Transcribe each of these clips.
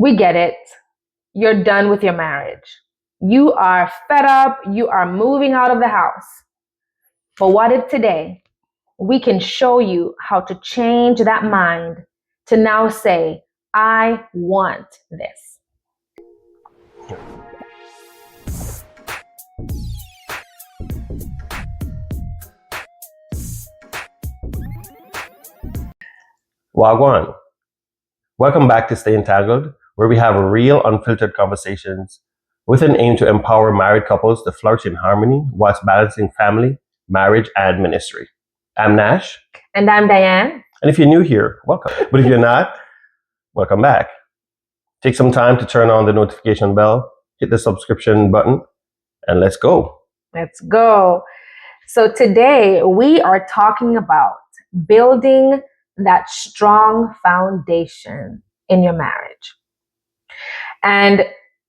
We get it. You're done with your marriage. You are fed up. You are moving out of the house. But what if today we can show you how to change that mind to now say, I want this? Wagwan. Welcome back to Stay Entangled, where we have real, unfiltered conversations with an aim to empower married couples to flourish in harmony whilst balancing family, marriage, and ministry. I'm Nash. And I'm Diane. And if you're new here, welcome. But if you're not, welcome back. Take some time to turn on the notification bell, hit the subscription button, and let's go. Let's go. So today we are talking about building that strong foundation in your marriage. And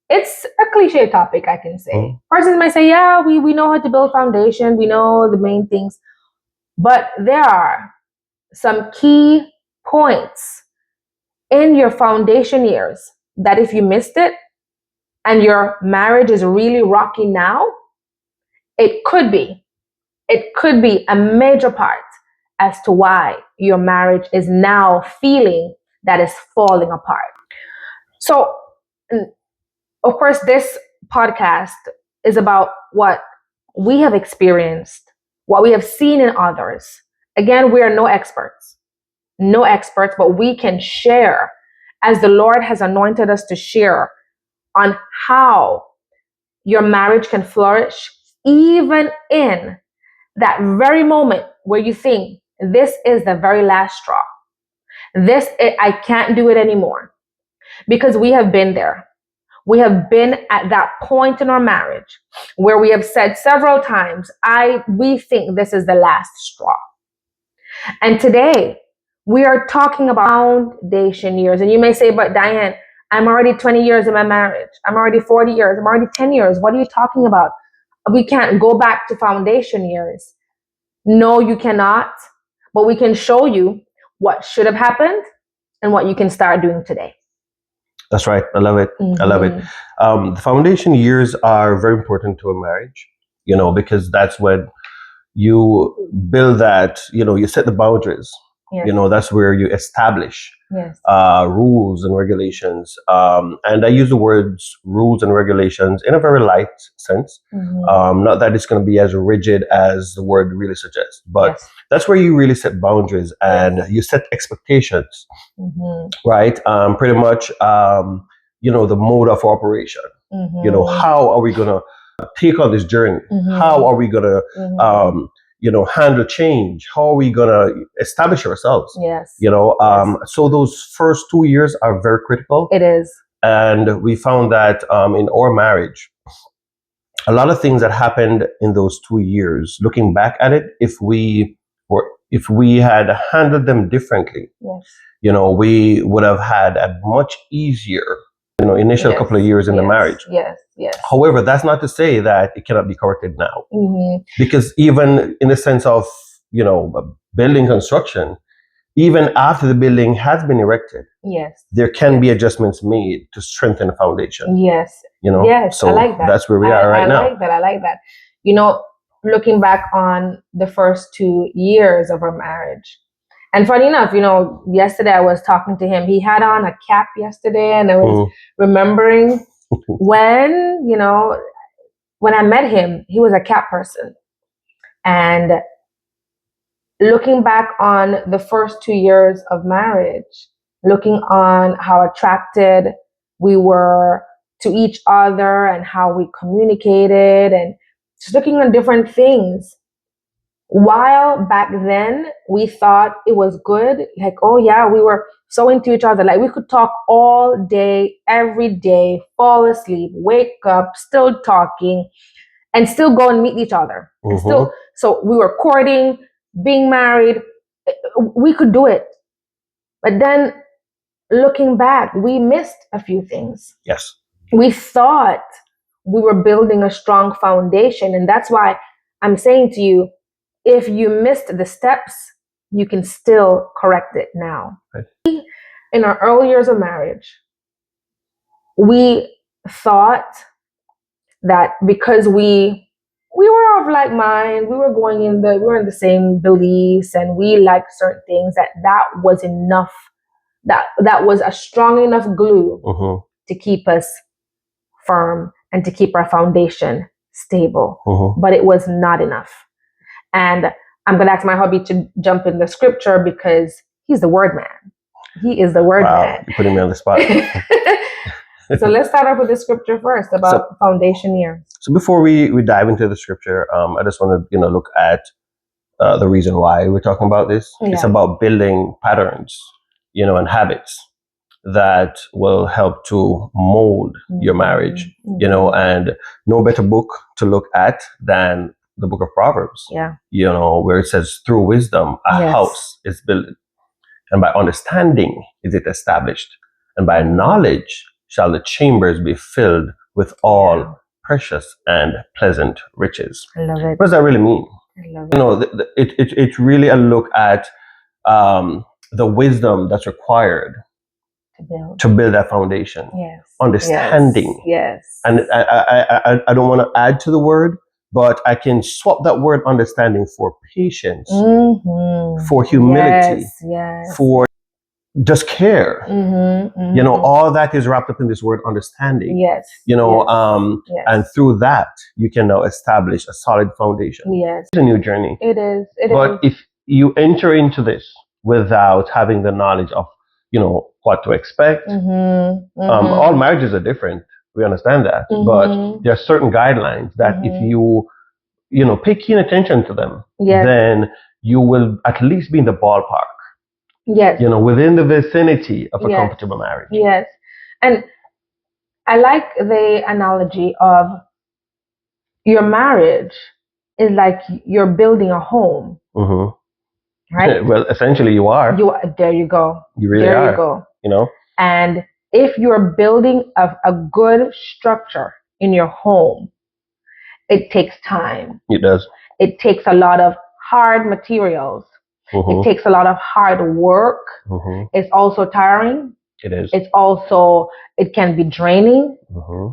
it's a cliche topic, I can say. Persons might say, yeah, we know how to build foundation. We know the main things. But there are some key points in your foundation years that if you missed it and your marriage is really rocky now, it could be a major part as to why your marriage is now feeling that is falling apart. So, of course, this podcast is about what we have experienced, what we have seen in others. Again, we are no experts, but we can share as the Lord has anointed us to share on how your marriage can flourish, even in that very moment where you think this is the very last straw. I can't do it anymore. Because we have been there. We have been at that point in our marriage where we have said several times, we think this is the last straw. And today we are talking about foundation years. And you may say, but Diane, I'm already 20 years in my marriage. I'm already 40 years. I'm already 10 years. What are you talking about? We can't go back to foundation years. No, you cannot. But we can show you what should have happened and what you can start doing today. That's right. I love it. I love it. The foundation years are very important to a marriage, because that's when you build that, you set the boundaries. Yes. That's where you establish Yes. Rules and regulations. And I use the words rules and regulations in a very light sense. Not that it's going to be as rigid as the word really suggests, but Yes. that's where you really set boundaries and you set expectations, right? Pretty much, the mode of operation. How are we going to take on this journey? How are we going to, handle change? How are we going to establish ourselves? Yes. So those first 2 years are very critical. It is. And we found that in our marriage, a lot of things that happened in those 2 years, looking back at it, if we had handled them differently, yes. We would have had a much easier initial couple of years in the marriage. Yes. However, that's not to say that it cannot be corrected now. Because even in the sense of, building construction, even after the building has been erected, there can be adjustments made to strengthen the foundation. Yes. So I like that. That's where we are right now. I like that. Looking back on the first 2 years of our marriage, and funny enough, yesterday I was talking to him. He had on a cap yesterday, and I was remembering when I met him, he was a cap person. And looking back on the first 2 years of marriage, looking on how attracted we were to each other and how we communicated and just looking on different things. While back then we thought it was good, like, oh yeah, we were so into each other. Like we could talk all day, every day, fall asleep, wake up, still talking, and still go and meet each other. And so we were courting, being married. We could do it. But then looking back, we missed a few things. Yes. We thought we were building a strong foundation. And that's why I'm saying to you, if you missed the steps, you can still correct it now. Right. In our early years of marriage, we thought that because we were of like mind, we were in the same beliefs, and we liked certain things, that was enough, that was a strong enough glue to keep us firm and to keep our foundation stable. But it was not enough. And I'm going to ask my hubby to jump in the scripture because he's the word man. He is the word man. You're putting me on the spot. So let's start off with the scripture first about foundation years. So before we dive into the scripture, I just want to look at the reason why we're talking about this. Yeah. It's about building patterns, and habits that will help to mold your marriage. And no better book to look at than the book of Proverbs. Yeah. Where it says, through wisdom a house is built, and by understanding is it established, and by knowledge shall the chambers be filled with all precious and pleasant riches. I love it. What does that really mean? I love it. It's really a look at the wisdom that's required to build that foundation. Yes. Understanding. Yes. And I don't want to add to the word, but I can swap that word understanding for patience, for humility, for just care. All that is wrapped up in this word understanding. Yes. And through that you can now establish a solid foundation. Yes. It's a new journey. It is. But if you enter into this without having the knowledge of, what to expect, all marriages are different. We understand that. But there are certain guidelines that if you, pay keen attention to them, then you will at least be in the ballpark. Yes. Within the vicinity of a comfortable marriage. Yes. And I like the analogy of your marriage is like you're building a home. Right? Well, essentially you are. There you go. You really are. There you go. And if you're building a good structure in your home, it takes time. It does. It takes a lot of hard materials. It takes a lot of hard work. It's also tiring. It is. It can be draining.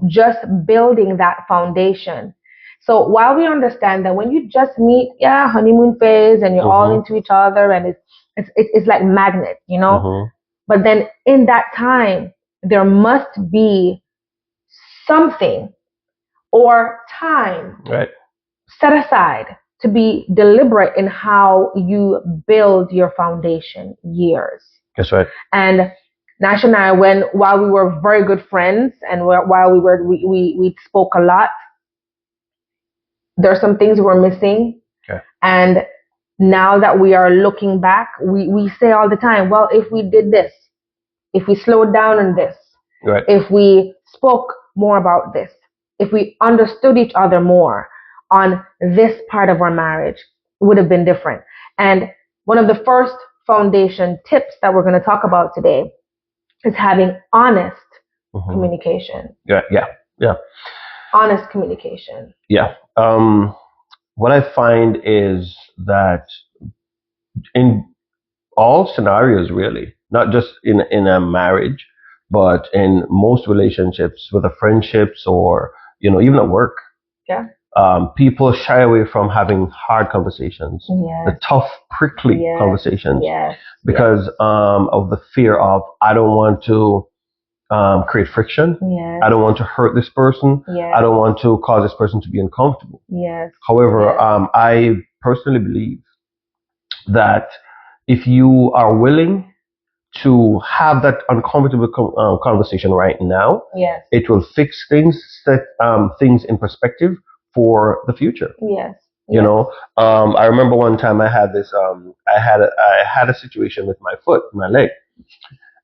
Just building that foundation. So while we understand that when you just meet, honeymoon phase, and you're all into each other, and it's like magnet, But then in that time, there must be something or time set aside to be deliberate in how you build your foundation years. That's right. And Nash and I, while we were very good friends, and while we spoke a lot, there are some things we're missing. Okay. And now that we are looking back, we say all the time, well, if we did this, if we slowed down on this, if we spoke more about this, if we understood each other more on this part of our marriage, it would have been different. And one of the first foundation tips that we're going to talk about today is having honest communication. Yeah. Honest communication. Yeah. What I find is that in all scenarios, really, not just in a marriage, but in most relationships, whether friendships or, even at work. Yeah. People shy away from having hard conversations, the tough, prickly conversations, because of the fear of, I don't want to create friction. I don't want to hurt this person. I don't want to cause this person to be uncomfortable. However, I personally believe that if you are willing to have that uncomfortable conversation right now, it will fix things, set things in perspective for the future. I remember one time I had this. I had a situation with my foot, my leg,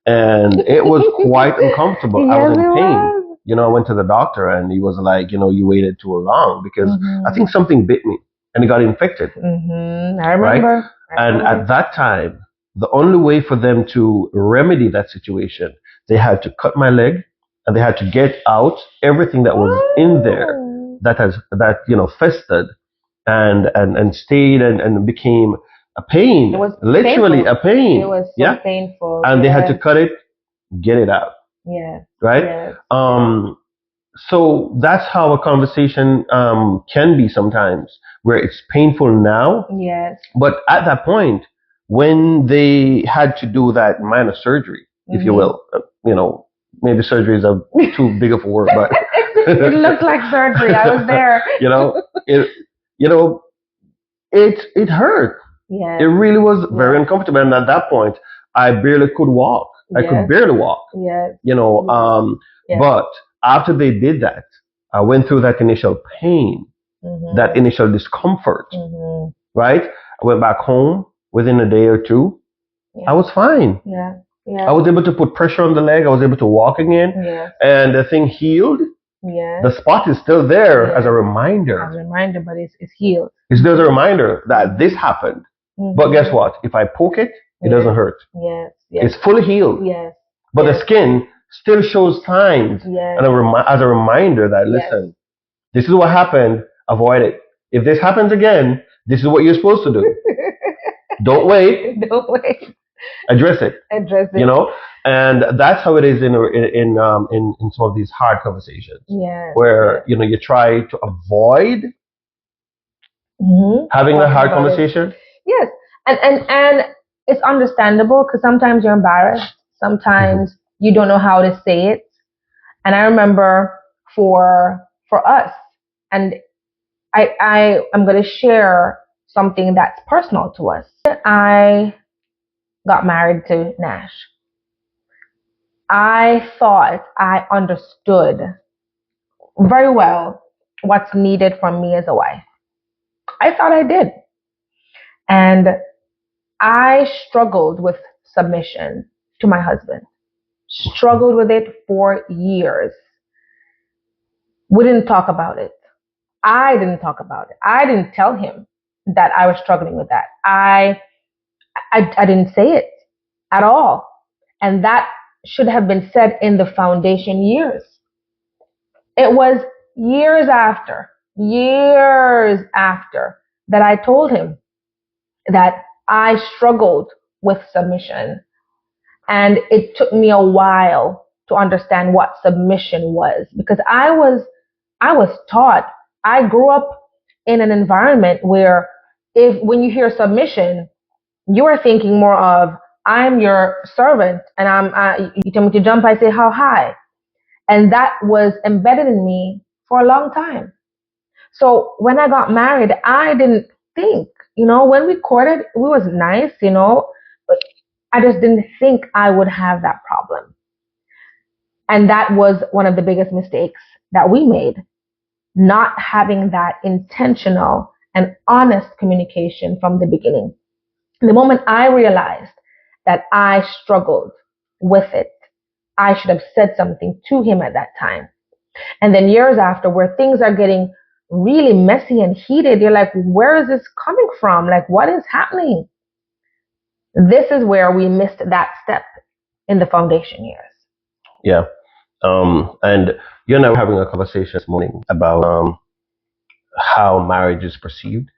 and it was quite uncomfortable. I was in pain. I went to the doctor, and he was like, you waited too long because I think something bit me, and it got infected. I remember. And at that time, the only way for them to remedy that situation, they had to cut my leg, and they had to get out everything that was in there that festered and stayed and became a pain. It was literally painful. a pain. It was so painful. And they had to cut it, get it out. Yes. Right? Yes. So that's how a conversation can be sometimes, where it's painful now. Yes. But at that point, when they had to do that minor surgery, if you will, maybe surgery is too big of a word, but it looked like surgery. I was there. it, you know, it hurt. Yes. It really was very uncomfortable, and at that point, I barely could walk. I could barely walk. Yes. But after they did that, I went through that initial pain, that initial discomfort, right? I went back home within a day or two. Yeah. I was fine. Yeah. I was able to put pressure on the leg. I was able to walk again. Yeah. And the thing healed. Yeah. The spot is still there as a reminder. As a reminder, but it's healed. It's still a reminder that this happened. But guess what? If I poke it, it doesn't hurt. Yes. It's fully healed. Yes. But the skin still shows signs and as a reminder that, listen, this is what happened, avoid it. If this happens again, this is what you're supposed to do. Don't wait. Don't wait. Address it. Address it. And that's how it is in some of these hard conversations. Where you try to avoid having a hard conversation. Yes, and it's understandable because sometimes you're embarrassed. Sometimes you don't know how to say it. And I remember for us, and I'm going to share something that's personal to us. I got married to Nash. I thought I understood very well what's needed from me as a wife. I thought I did. And I struggled with submission to my husband. Struggled with it for years. We didn't talk about it. I didn't talk about it. I didn't tell him that I was struggling with that. I didn't say it at all. And that should have been said in the foundation years. It was years after that I told him that I struggled with submission. And it took me a while to understand what submission was, because I was taught, I grew up in an environment where when you hear submission, you are thinking more of, I'm your servant and you tell me to jump, I say how high. And that was embedded in me for a long time. So when I got married, I didn't think, when we courted, it was nice, but I just didn't think I would have that problem. And that was one of the biggest mistakes that we made, not having that intentional and honest communication from the beginning. The moment I realized that I struggled with it, I should have said something to him at that time. And then years after, where things are getting really messy and heated, you're like, where is this coming from? Like, what is happening? This is where we missed that step in the foundation years. Yeah. And you and I were having a conversation this morning about how marriage is perceived.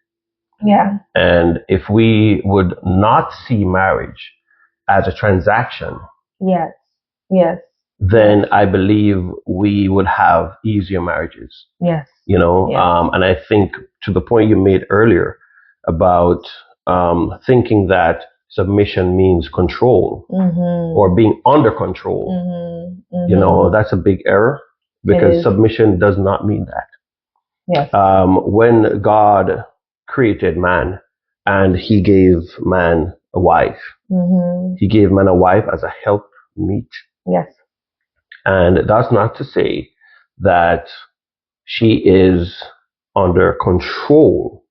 Yeah. And if we would not see marriage as a transaction, yes, then I believe we would have easier marriages. Yes. And I think to the point you made earlier about thinking that submission means control or being under control, that's a big error, because submission does not mean that. Yes. When God created man and he gave man a wife, he gave man a wife as a help meet. Yes. And that's not to say that she is under control,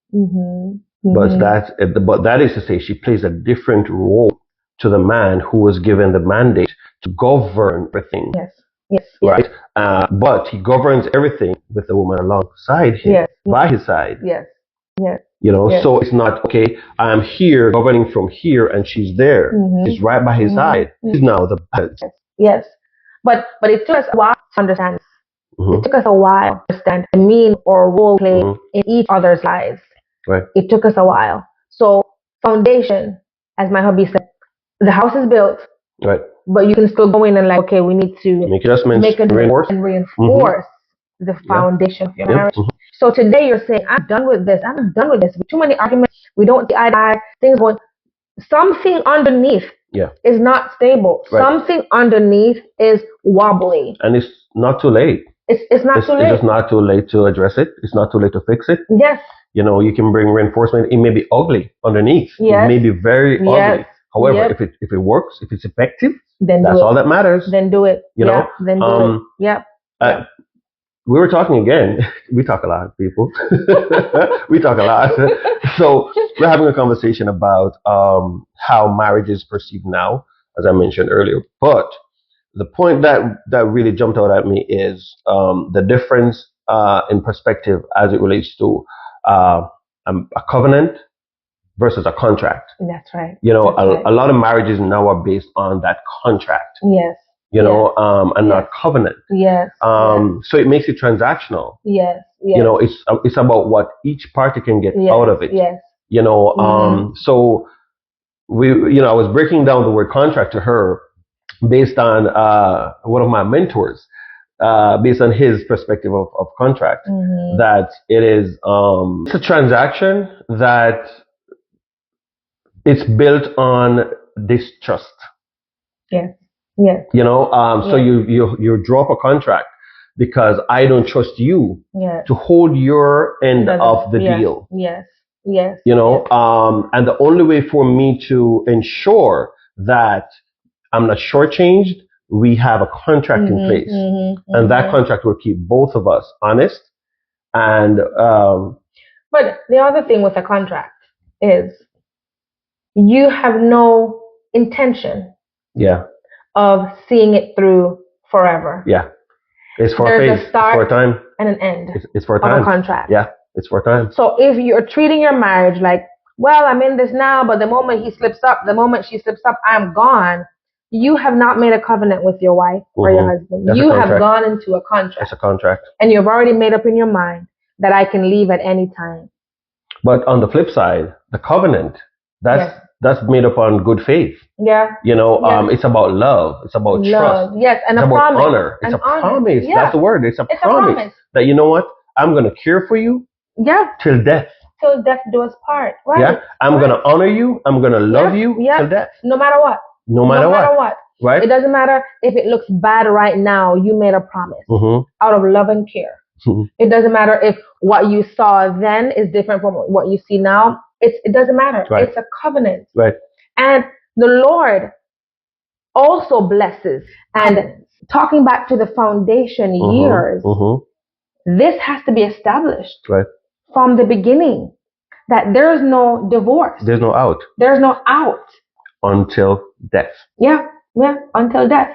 but that is to say she plays a different role to the man who was given the mandate to govern everything. Yes. Right? But he governs everything with the woman alongside him, by his side. Yes. So it's not, okay, I'm here governing from here and she's there. She's right by his side. He's now the balance. Yes. But it took us a while to understand. It took us a while to understand the mean or role play in each other's lives. Right. It took us a while. So foundation, as my hubby said, the house is built. Right. but you can still go in and like, okay, we need to make adjustments, make a reinforce. and reinforce the foundation of your marriage. So today you're saying, I'm done with this. I'm done with this. With too many arguments, we don't see eye to eye. Things going. Something underneath is not stable. Right. Something underneath is wobbly. And it's not too late. It's not too late. It's just not too late to address it. It's not too late to fix it. Yes. You know, you can bring reinforcement. It may be ugly underneath. Yes. It may be very ugly. However, if it works, if it's effective, then that's all that matters. Then do it. You know. Then do it. Yep. We were talking again. We talk a lot, people. We talk a lot. So we're having a conversation about how marriage is perceived now, as I mentioned earlier. But the point that really jumped out at me is the difference in perspective as it relates to a covenant versus a contract. That's right. You know, a lot of marriages now are based on that contract. Yes. You know, and not covenant. Yes. So it makes it transactional. Yes. You know, it's about what each party can get out of it. Yes. You know, so I was breaking down the word contract to her based on one of my mentors, based on his perspective of contract, that it is it's a transaction that it's built on distrust. Yes. Yes. You know, so you draw up a contract because I don't trust you to hold your end of the deal. Yes. Yes. You know, and the only way for me to ensure that I'm not shortchanged, we have a contract in place, and that contract will keep both of us honest. And but the other thing with a contract is you have no intention. Of seeing it through forever. It's for a phase. It's for a time. And an end. It's for a time. Of a contract. It's for a time. So if you're treating your marriage like, well, I'm in this now, but the moment he slips up, the moment she slips up, I'm gone. You have not made a covenant with your wife or your husband. You have gone into a contract. It's a contract. And you've already made up in your mind that I can leave at any time. But on the flip side, the covenant, that's made up on good faith. You know, it's about love. It's about trust. Yes, and it's a about promise. honor. It's a promise. That's the word. It's a promise that, you know what, I'm going to care for you till death. Till death do us part. Right. Yeah. I'm going to honor you. I'm going to love you till death. No matter what. No matter what. Right. It doesn't matter if it looks bad right now. You made a promise out of love and care. It doesn't matter if what you saw then is different from what you see now. It doesn't matter. Right. It's a covenant. Right. And the Lord also blesses. And talking back to the foundation years, this has to be established from the beginning. That there's no divorce. There's no out. There's no out. Until death. Yeah, until death.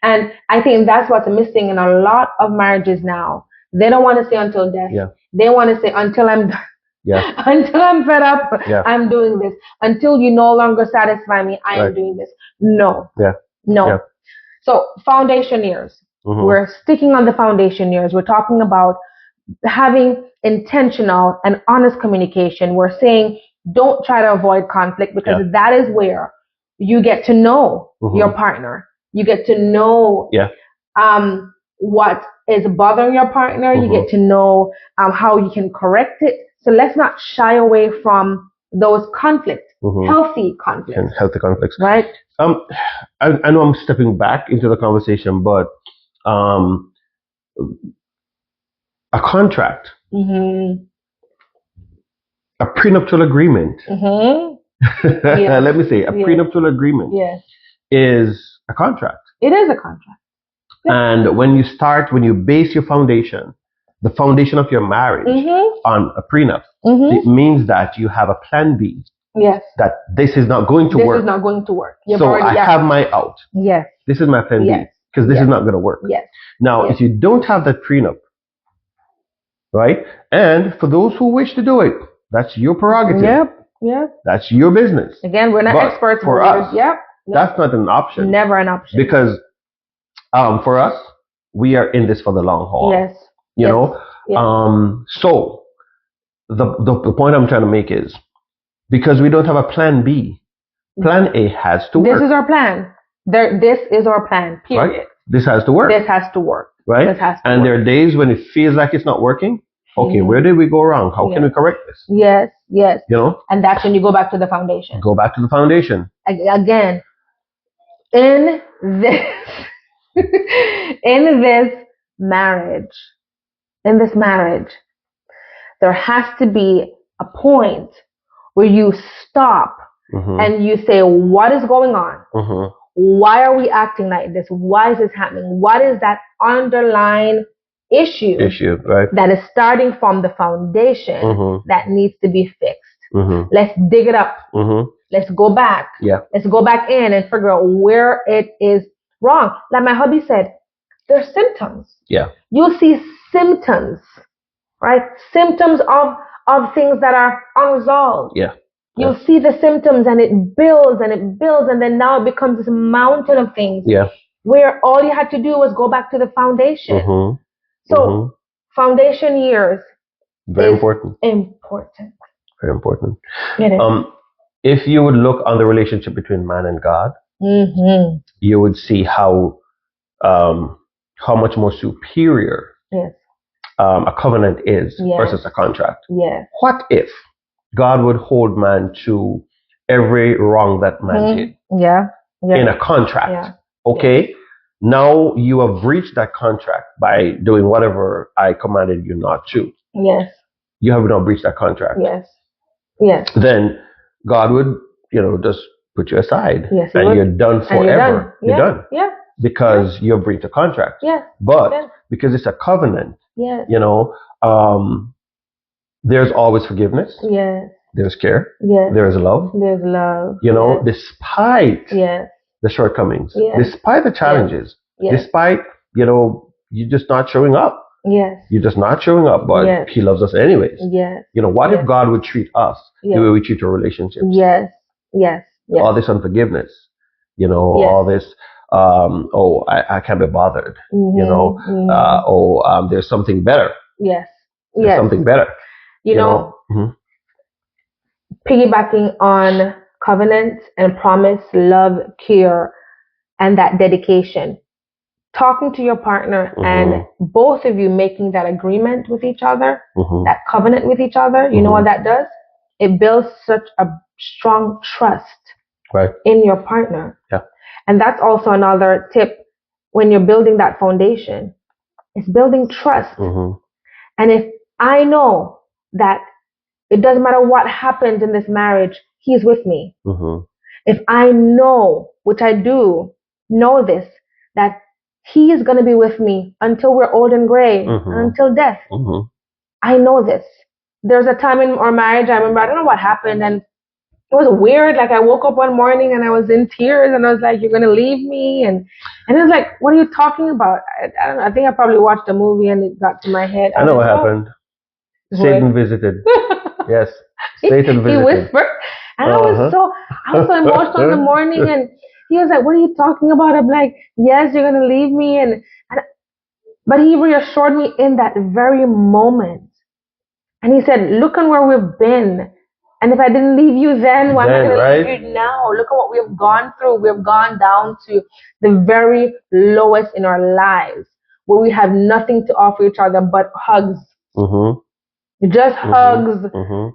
And I think that's what's missing in a lot of marriages now. They don't want to say until death. They want to say until I'm done. Until I'm fed up, I'm doing this. Until you no longer satisfy me, I am doing this. No. No. So foundation years. We're sticking on the foundation years. We're talking about having intentional and honest communication. We're saying don't try to avoid conflict because that is where you get to know your partner. You get to know what is bothering your partner. You get to know how you can correct it. So let's not shy away from those conflicts, healthy conflicts. And healthy conflicts. Right? I know I'm stepping back into the conversation, but a contract, a prenuptial agreement, let me say, a prenuptial agreement is a contract. It is a contract. And when you base your foundation, the foundation of your marriage on a prenup, it means that you have a plan B. Yes. That this is not going to work. This is not going to work. So I have my out. Yes. This is my plan B because this is not going to work. Yes. Now, if you don't have that prenup, right? And for those who wish to do it, that's your prerogative. Yep. That's your business. Again, we're not experts. For us, that's not an option. Never an option. Because for us, we are in this for the long haul. Yes. You know? So the point I'm trying to make is because we don't have a plan B, plan A has to work. This is our plan. This is our plan, period. Right? This has to work. This has to work. Right? This has to and work. there are days when it feels like it's not working. Okay, where did we go wrong? How can we correct this? Yes, yes. You know? And that's when you go back to the foundation. Go back to the foundation. Again, in this in this marriage, there has to be a point where you stop and you say, what is going on? Why are we acting like this? Why is this happening? What is that underlying issue right? that is starting from the foundation that needs to be fixed? Let's dig it up. Let's go back. Let's go back in and figure out where it is wrong. Like my hubby said, there's symptoms. You'll see symptoms, right? Symptoms of things that are unresolved. You'll see the symptoms and it builds and it builds, and then now it becomes this mountain of things where all you had to do was go back to the foundation. So foundation years very important. Very important. It is. If you would look on the relationship between man and God, you would see how much more superior a covenant is versus a contract. What if God would hold man to every wrong that man did in a contract? Okay, now you have breached that contract by doing whatever I commanded you not to. You have not breached that contract. Then God would, just put you aside, and you're done forever. You're done. Because you have breached a contract. But because it's a covenant, there's always forgiveness. There's care. There's love. Despite the shortcomings, despite the challenges, despite, you're just not showing up. You're just not showing up, but He loves us anyways. What if God would treat us the way we treat our relationships? All this unforgiveness, all this, I can't be bothered. There's something better. There's something better. Piggybacking on covenant and promise, love, care, and that dedication. Talking to your partner and both of you making that agreement with each other, that covenant with each other, you know what that does? It builds such a strong trust in your partner. And that's also another tip when you're building that foundation. It's building trust. And if I know that it doesn't matter what happens in this marriage, He's with me. If I know, which I do know this, that He is going to be with me until we're old and gray, until death. I know this. There's a time in our marriage, I remember, I don't know what happened, and it was weird. Like I woke up one morning and I was in tears, and I was like, "You're going to leave me?" And it was like, "What are you talking about?" I don't know. I think I probably watched a movie and it got to my head. I know what happened. Satan visited. Yes, Satan visited. He whispered, and I was so emotional in the morning, and he was like, "What are you talking about?" I'm like, "Yes, you're gonna leave me," but he reassured me in that very moment, and he said, "Look on where we've been, and if I didn't leave you then, why am I gonna leave you now? Look at what we've gone through. We've gone down to the very lowest in our lives, where we have nothing to offer each other but hugs." Just hugs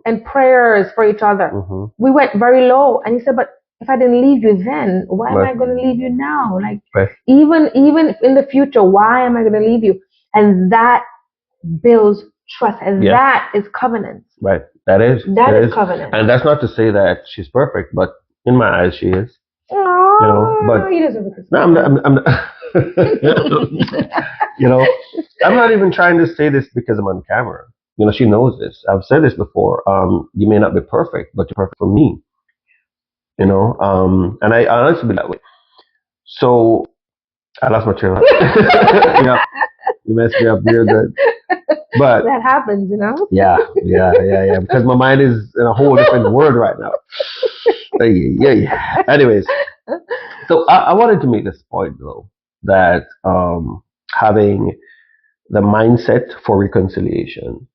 and prayers for each other. We went very low, and he said, "But if I didn't leave you then, why am I going to leave you now? Like even in the future, why am I going to leave you?" And that builds trust, and that is covenant. Right. That is covenant. And that's not to say that she's perfect, but in my eyes, she is. But he doesn't. No, I'm I'm not even trying to say this because I'm on camera. She knows this. I've said this before. You may not be perfect, but you're perfect for me. And I honestly be that way. So I lost my train of thought. You messed me up real good. But that happens, Yeah. Because my mind is in a whole different world right now. Anyways, so I wanted to make this point though, that having the mindset for reconciliation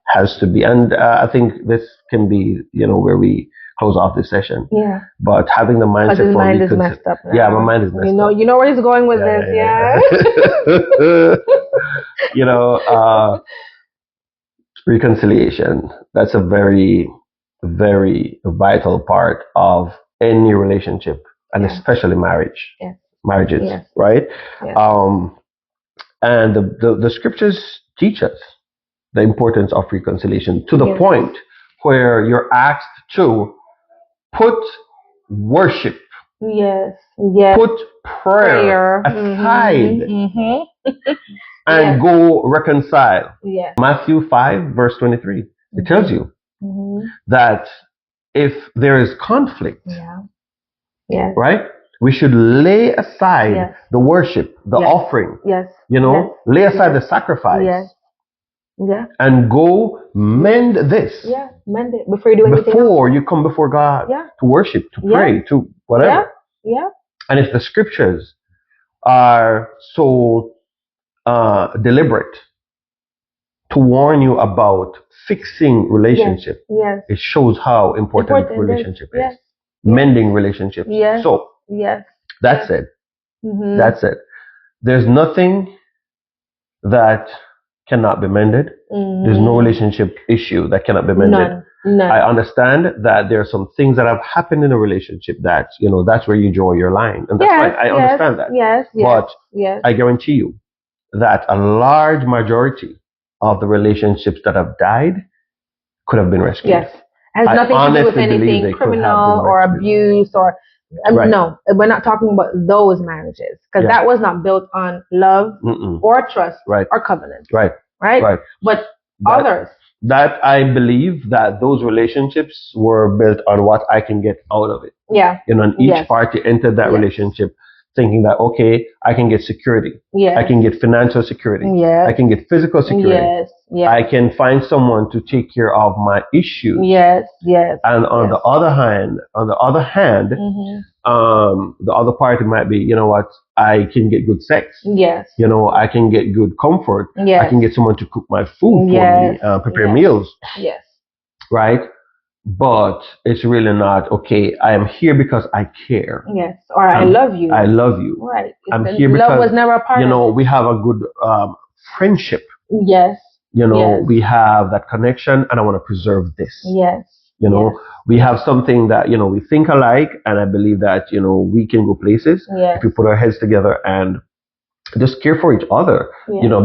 has to be, and I think this can be, where we close off this session. Yeah. But having the mindset his for mind is messed up now. Yeah, my mind is messed up. You know where he's going with this, You know, reconciliation. That's a very, very vital part of any relationship, and especially marriages, right? And the scriptures teach us the importance of reconciliation to the point where you're asked to put worship, put prayer aside, and go reconcile. Matthew 5 verse 23, it tells you that if there is conflict, right, we should lay aside the worship, the offering, lay aside the sacrifice, and go mend this. Mend it before you do anything before you come before God to worship, to pray, to whatever. And if the scriptures are so deliberate to warn you about fixing relationship, it shows how important relationship is. Mending relationships. So that's it. That's it. There's nothing that cannot be mended. There's no relationship issue that cannot be mended. None. I understand that there are some things that have happened in a relationship that, that's where you draw your line. And that's fine. I understand that. But I guarantee you that a large majority of the relationships that have died could have been rescued. It has nothing to do with anything criminal or abuse or... No, we're not talking about those marriages, because that was not built on love or trust or covenant. Right. But others. That I believe that those relationships were built on what I can get out of it. And each party entered that relationship thinking that, okay, I can get security. I can get financial security. I can get physical security. I can find someone to take care of my issues. And on the other hand, the other party might be, you know what, I can get good sex. I can get good comfort. I can get someone to cook my food for me, prepare meals. Right? But it's really not, okay, I am here because I care. Or I love you. I love you. Right. I'm here because, love was never a part of it. We have a good friendship. We have that connection, and I want to preserve this. We have something that, we think alike, and I believe that, we can go places if we put our heads together and just care for each other,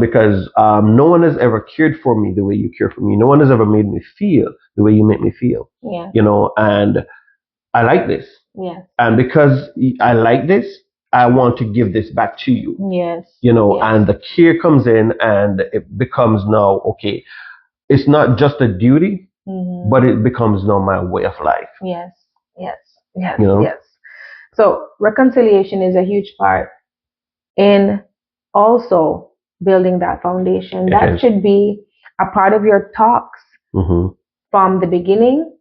because no one has ever cared for me the way you care for me. No one has ever made me feel the way you make me feel, and I like this. And because I like this, I want to give this back to you. And the care comes in, and it becomes now, okay, it's not just a duty, but it becomes now my way of life. So reconciliation is a huge part in also building that foundation. That should be a part of your talks from the beginning,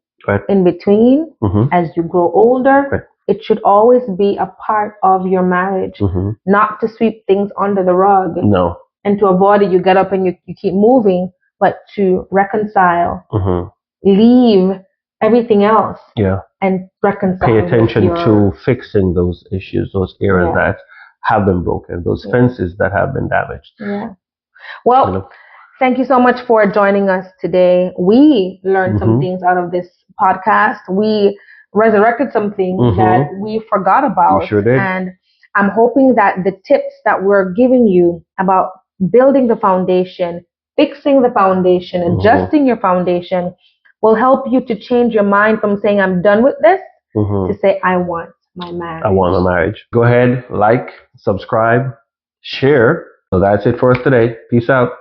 in between, as you grow older. It should always be a part of your marriage, not to sweep things under the rug. And to avoid it, you get up and you keep moving, but to reconcile, leave everything else, and reconcile. Pay attention to fixing those issues, those areas that have been broken, those fences that have been damaged. Well, thank you so much for joining us today. We learned some things out of this podcast. We resurrected some things that we forgot about. We sure did. And I'm hoping that the tips that we're giving you about building the foundation, fixing the foundation, adjusting your foundation will help you to change your mind from saying, I'm done with this, to say, I want my marriage. I want my marriage. Go ahead, like, subscribe, share. So that's it for us today. Peace out.